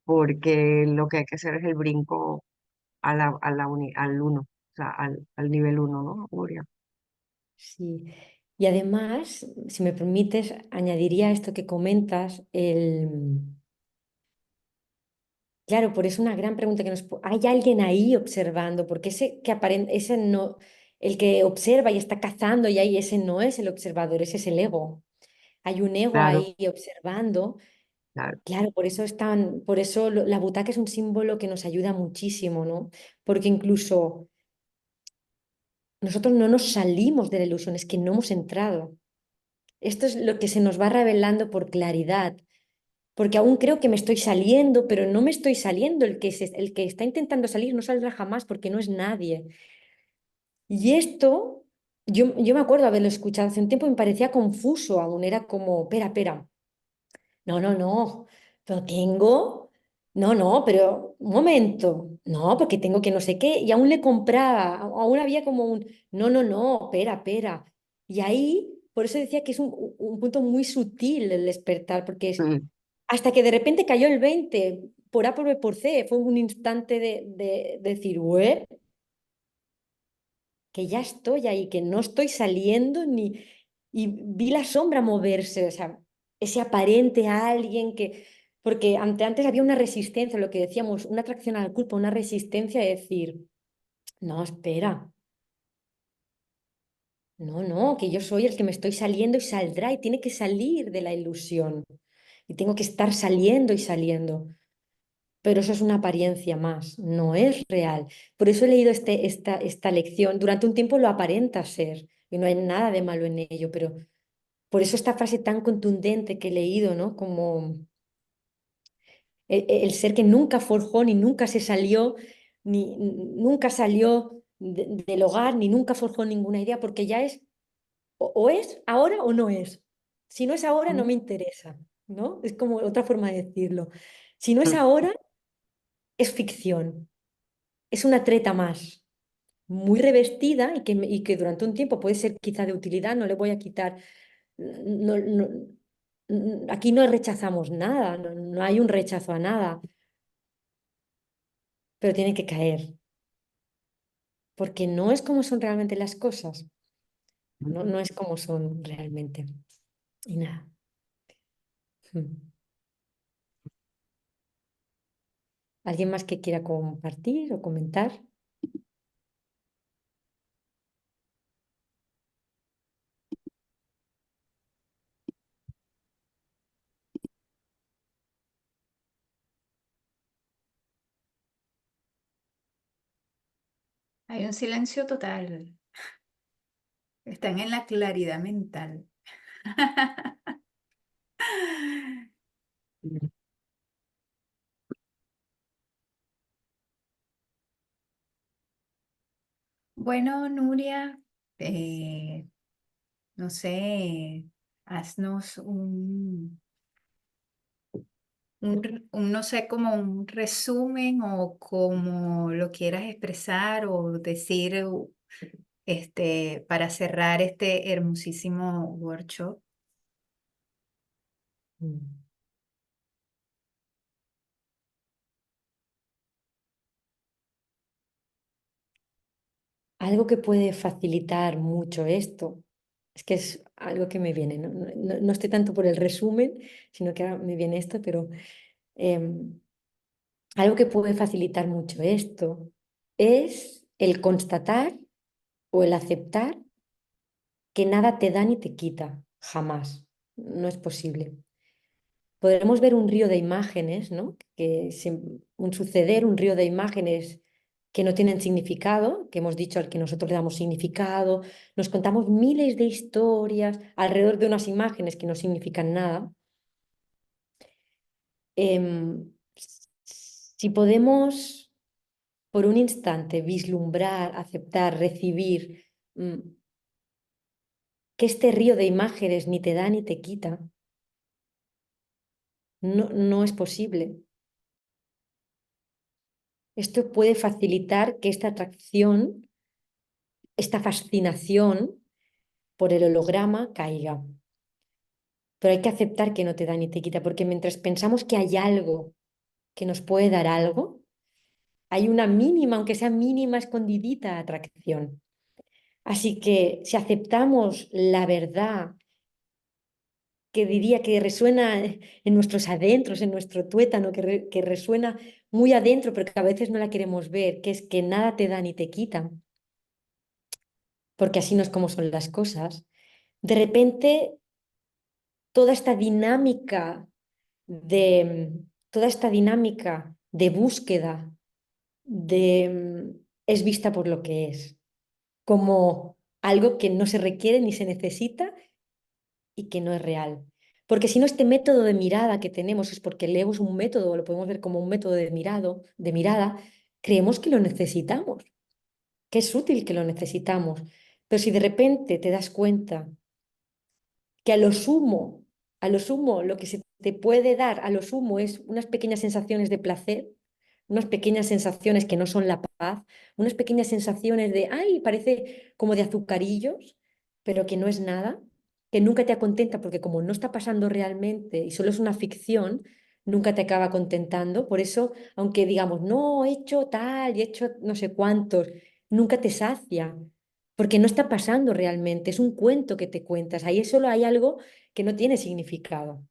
porque lo que hay que hacer es el brinco al uno, o sea, al nivel uno, ¿no, Nuria? Sí. Y además, si me permites, añadiría a esto que comentas, claro, por eso una gran pregunta que ¿hay alguien ahí observando? Porque ese que aparenta, ese no, el que observa y está cazando y ahí ese no es el observador, ese es el ego. Hay un ego Claro, ahí observando. claro. Claro, por eso la butaca es un símbolo que nos ayuda muchísimo, ¿no? Porque incluso nosotros no nos salimos de la ilusión, es que no hemos entrado. Esto es lo que se nos va revelando por claridad, porque aún creo que me estoy saliendo, pero no me estoy saliendo. El que está intentando salir no saldrá jamás porque no es nadie. Y esto, yo me acuerdo haberlo escuchado hace un tiempo y me parecía confuso aún, era como, espera, espera. No, no, no, pero tengo, no, no, pero un momento, no, porque tengo que no sé qué, y aún le compraba, aún había como un, no, no, no, espera, espera. Y ahí, por eso decía que es un punto muy sutil el despertar, porque es Mm, hasta que de repente cayó el 20 por A por B por C, fue un instante de decir, "Ué, que ya estoy ahí, que no estoy saliendo ni... Y vi la sombra moverse, o sea, ese aparente a alguien que... Porque antes había una resistencia, lo que decíamos, una atracción a la culpa, una resistencia de decir, no, espera, no, no, que yo soy el que me estoy saliendo y saldrá y tiene que salir de la ilusión. Y tengo que estar saliendo y saliendo. Pero eso es una apariencia más, no es real. Por eso he leído esta lección. Durante un tiempo lo aparenta ser y no hay nada de malo en ello, pero por eso esta frase tan contundente que he leído, ¿no? Como el ser que nunca forjó ni nunca se salió, ni nunca salió del hogar, ni nunca forjó ninguna idea, porque ya es, o es ahora o no es. Si no es ahora, no mm, me interesa, ¿no? Es como otra forma de decirlo. Si no es mm, ahora, es ficción, es una treta más, muy revestida y que durante un tiempo puede ser quizá de utilidad, no le voy a quitar, aquí no rechazamos nada, no hay un rechazo a nada, pero tiene que caer, porque no es como son realmente las cosas, mm. no, no es como son realmente. Y nada. Mm. ¿Alguien más que quiera compartir o comentar? Hay un silencio total. Están en la claridad mental. Mm. Bueno, Nuria, no sé, haznos no sé, como un resumen o como lo quieras expresar o decir, para cerrar este hermosísimo workshop. Mm. Algo que puede facilitar mucho esto, es que es algo que me viene, no estoy tanto por el resumen, sino que ahora me viene esto, pero em, algo que puede facilitar mucho esto es el constatar o el aceptar que nada te da ni te quita, jamás, no es posible. podremos ver un río de imágenes, ¿no? Un suceder, un río de imágenes que no tienen significado, que hemos dicho al que nosotros le damos significado, nos contamos miles de historias alrededor de unas imágenes que no significan nada. Em, si podemos por un instante vislumbrar, aceptar, recibir que este río de imágenes ni te da ni te quita, no es posible. Esto puede facilitar que esta atracción, esta fascinación por el holograma caiga. Pero hay que aceptar que no te da ni te quita, porque mientras pensamos que hay algo que nos puede dar algo, hay una mínima, aunque sea mínima, escondidita atracción. Así que si aceptamos la verdad que diría que resuena en nuestros adentros, en nuestro tuétano, que resuena muy adentro, pero que a veces no la queremos ver, que es que nada te da ni te quita, porque así no es como son las cosas. De repente, toda esta dinámica toda esta dinámica de búsqueda es vista por lo que es, como algo que no se requiere ni se necesita y que no es real. Porque si no, este método de mirada que tenemos es porque leemos un método, lo podemos ver como un método de mirada, creemos que lo necesitamos, que es útil que lo necesitamos. Pero si de repente te das cuenta que a lo sumo, lo que se te puede dar, a lo sumo, es unas pequeñas sensaciones de placer, unas pequeñas sensaciones que no son la paz, unas pequeñas sensaciones de, ay, parece como de azucarillos, pero que no es nada, que nunca te acontenta porque como no está pasando realmente y solo es una ficción, nunca te acaba contentando. Por eso, aunque digamos, no, he hecho tal y he hecho no sé cuántos, nunca te sacia, porque no está pasando realmente, es un cuento que te cuentas, ahí solo hay algo que no tiene significado.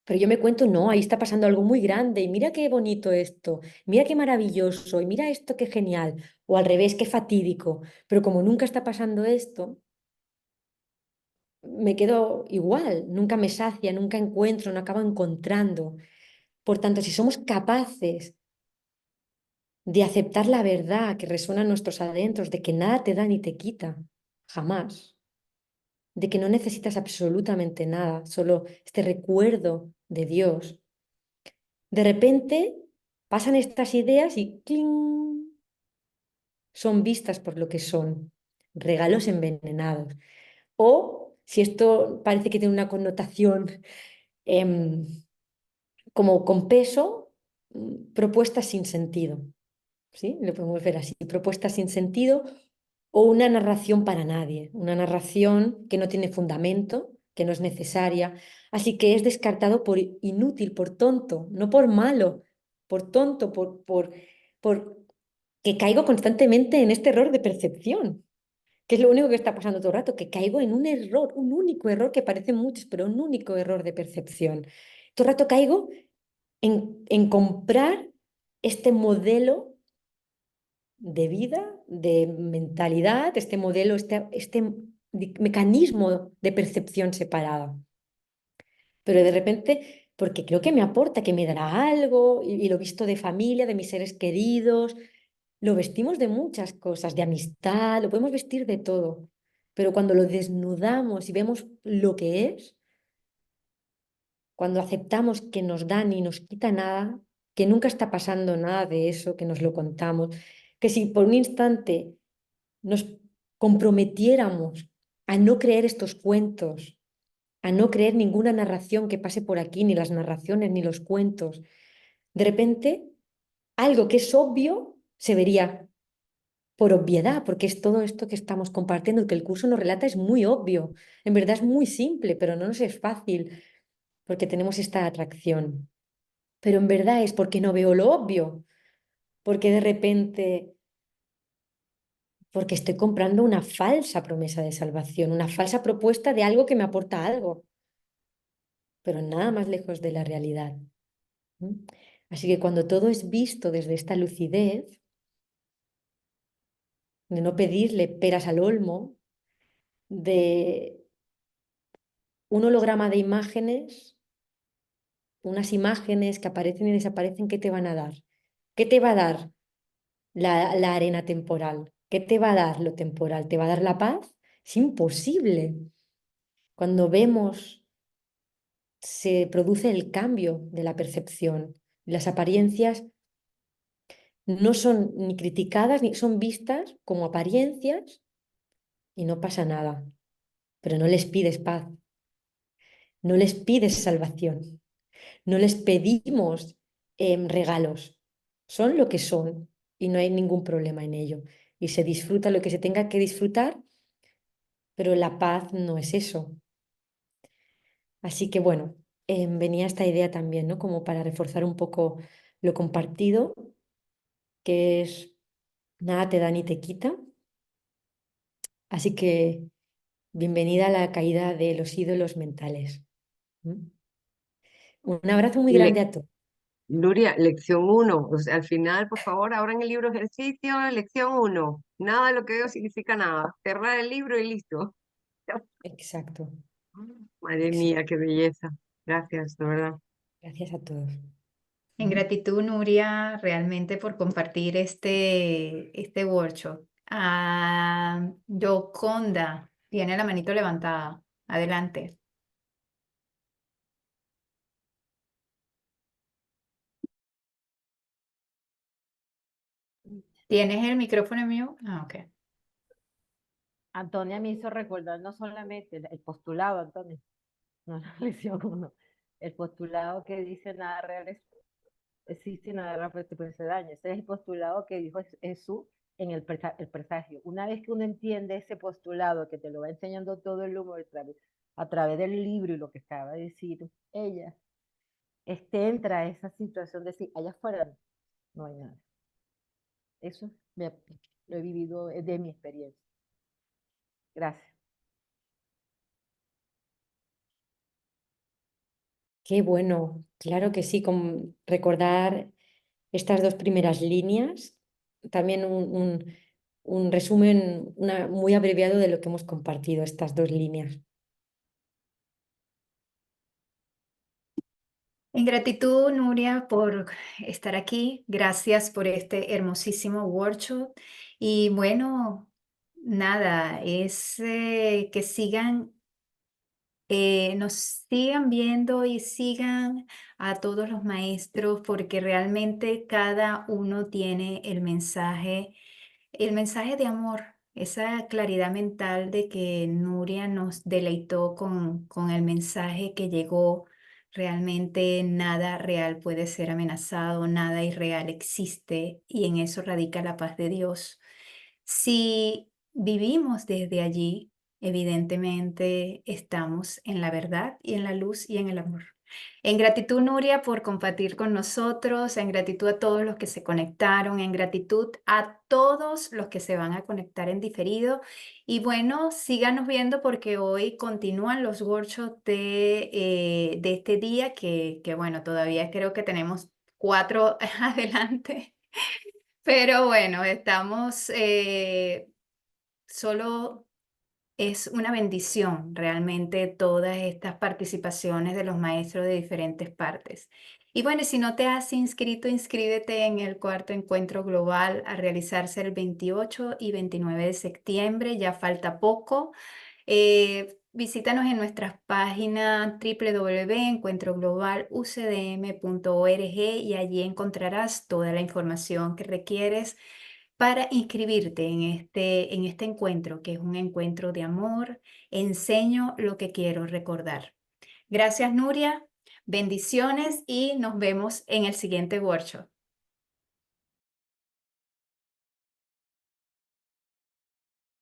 Pero yo me cuento, no, ahí está pasando algo muy grande y mira qué bonito esto, mira qué maravilloso y mira esto qué genial, o al revés, qué fatídico. Pero como nunca está pasando esto, me quedo igual, nunca me sacia, nunca encuentro, no acabo encontrando. Por tanto, si somos capaces de aceptar la verdad que resuena en nuestros adentros, de que nada te da ni te quita, jamás, de que no necesitas absolutamente nada, solo este recuerdo de Dios. De repente pasan estas ideas y ¡cling! Son vistas por lo que son, regalos envenenados. O si esto parece que tiene una connotación em, como con peso, propuestas sin sentido. ¿Sí? Lo podemos ver así, propuestas sin sentido o una narración para nadie, una narración que no tiene fundamento, que no es necesaria, así que es descartado por inútil, por tonto, no por malo, por tonto, por que caigo constantemente en este error de percepción, que es lo único que está pasando todo el rato, que caigo en un error, un único error que parecen muchos, pero un único error de percepción. Todo el rato caigo en comprar este modelo de vida, de mentalidad, este modelo, mecanismo de percepción separada. Pero de repente, porque creo que me aporta, que me dará algo, y lo visto de familia, de mis seres queridos, lo vestimos de muchas cosas, de amistad, lo podemos vestir de todo. Pero cuando lo desnudamos y vemos lo que es, cuando aceptamos que nos da ni nos quita nada, que nunca está pasando nada de eso, que nos lo contamos, que si por un instante nos comprometiéramos a no creer estos cuentos, a no creer ninguna narración que pase por aquí, ni las narraciones, ni los cuentos, de repente algo que es obvio se vería por obviedad, porque es todo esto que estamos compartiendo, que el curso nos relata es muy obvio, en verdad es muy simple, pero no nos es fácil porque tenemos esta atracción. Pero en verdad es porque no veo lo obvio, porque de repente porque estoy comprando una falsa promesa de salvación, una falsa propuesta de algo que me aporta algo, pero nada más lejos de la realidad. ¿Mm? Así que cuando todo es visto desde esta lucidez, de no pedirle peras al olmo, de un holograma de imágenes unas imágenes que aparecen y desaparecen, ¿qué te van a dar? ¿Qué te va a dar la arena temporal? ¿Qué te va a dar lo temporal? ¿Te va a dar la paz? Es imposible. Cuando vemos, se produce el cambio de la percepción. Las apariencias no son ni criticadas ni son vistas como apariencias y no pasa nada. Pero no les pides paz, no les pides salvación, no les pedimos regalos. Son lo que son y no hay ningún problema en ello. Y se disfruta lo que se tenga que disfrutar, pero la paz no es eso. Así que bueno, venía esta idea también, ¿no? Como para reforzar un poco lo compartido, que es nada te da ni te quita. Así que bienvenida a la caída de los ídolos mentales. ¿Mm? Un abrazo muy grande Le- a todos. Nuria, lección uno. O sea, al final, por favor, abran el libro ejercicio, lección uno. Nada de lo que veo significa nada. Cerrar el libro y listo. Exacto, Madre exacto. mía, qué belleza. Gracias, de verdad. Gracias a todos. En gratitud, Nuria, realmente por compartir este workshop. Yoconda tiene la manito levantada. Adelante. ¿Tienes el micrófono mío? Ah, ok. Antonia me hizo recordar no solamente el postulado, Antonia, no la lección uno, el postulado que dice nada real existe, nada real puede daño. Ese es el postulado que dijo Jesús en el presagio. Una vez que uno entiende ese postulado, que te lo va enseñando todo el humo a través del libro y lo que acaba de decir ella, entra a esa situación de decir, allá afuera no hay nada. Eso lo he vivido de mi experiencia. Gracias. Qué bueno, claro que sí, con recordar estas dos primeras líneas, también un resumen muy abreviado de lo que hemos compartido, estas dos líneas. En gratitud, Nuria, por estar aquí. Gracias por este hermosísimo workshop. Y bueno, nada, es que nos sigan viendo y sigan a todos los maestros porque realmente cada uno tiene el mensaje de amor, esa claridad mental de que Nuria nos deleitó con el mensaje que llegó. Realmente nada real puede ser amenazado, nada irreal existe y en eso radica la paz de Dios. Si vivimos desde allí, evidentemente estamos en la verdad y en la luz y en el amor. En gratitud, Nuria, por compartir con nosotros, en gratitud a todos los que se conectaron, en gratitud a todos los que se van a conectar en diferido. Y bueno, síganos viendo porque hoy continúan los workshops de este día, que bueno, todavía creo que tenemos 4 adelante. Pero bueno, solo es una bendición realmente todas estas participaciones de los maestros de diferentes partes. Y bueno, si no te has inscrito, inscríbete en el cuarto encuentro global a realizarse el 28 y 29 de septiembre, ya falta poco. Visítanos en nuestras páginas www.encuentroglobalucdm.org y allí encontrarás toda la información que requieres para inscribirte en este encuentro, que es un encuentro de amor. Enseño lo que quiero recordar. Gracias, Nuria. Bendiciones y nos vemos en el siguiente workshop.